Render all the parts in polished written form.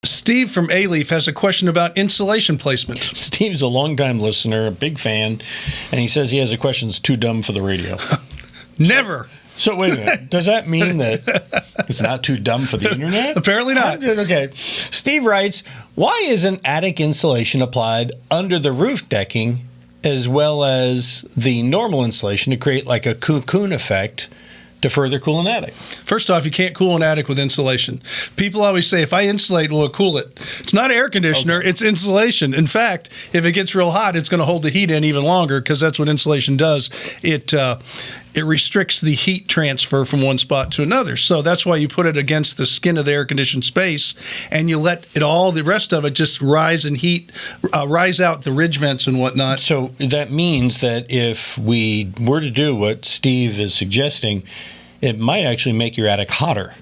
Steve from A-Leaf has a question about insulation placement. Steve's a longtime listener, a big fan, and he says he has a question that's too dumb for the radio. Never. So wait a minute. Does that mean that it's not too dumb for the internet? Apparently not. Okay. Steve writes, why isn't attic insulation applied under the roof decking as well as the normal insulation to create like a cocoon effect to further cool an attic? First off, you can't cool an attic with insulation. People always say, if I insulate, will it cool it? It's not air conditioner, It's insulation. In fact, if it gets real hot, it's going to hold the heat in even longer because that's what insulation does. It restricts the heat transfer from one spot to another. So that's why you put it against the skin of the air-conditioned space, and you let the rest of it just rise in heat, rise out the ridge vents and whatnot. So that means that if we were to do what Steve is suggesting, it might actually make your attic hotter.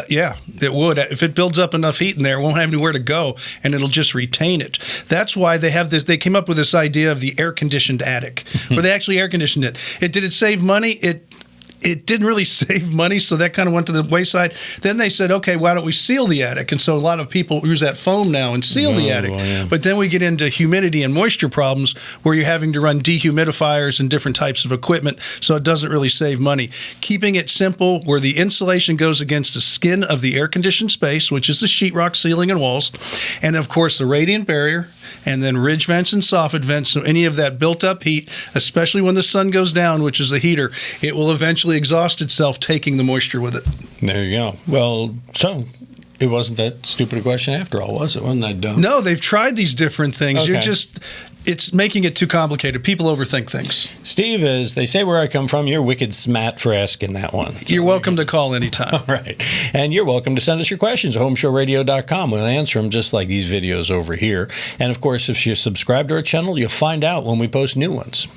Yeah, it would. If it builds up enough heat in there, it won't have anywhere to go, and it'll just retain it. That's why they have this. They came up with this idea of the air-conditioned attic, where they actually air-conditioned it. Did it save money? It didn't really save money, so that kind of went to the wayside. Then they said, okay, why don't we seal the attic? And so a lot of people use that foam now and seal the attic. Yeah. But then we get into humidity and moisture problems where you're having to run dehumidifiers and different types of equipment, so it doesn't really save money. Keeping it simple, where the insulation goes against the skin of the air-conditioned space, which is the sheetrock ceiling and walls, and, of course, the radiant barrier, and then ridge vents and soffit vents, so any of that built-up heat, especially when the sun goes down, which is the heater, it will eventually exhaust itself, taking the moisture with it. There you go. Well, so it wasn't that stupid a question after all, was it? Wasn't that dumb? No, they've tried these different things. Okay. It's making it too complicated. People overthink things. Steve, as they say where I come from, you're wicked smat for asking that one. You're welcome to call anytime. All right. And you're welcome to send us your questions at HomeShowRadio.com. We'll answer them just like these videos over here. And, of course, if you subscribe to our channel, you'll find out when we post new ones.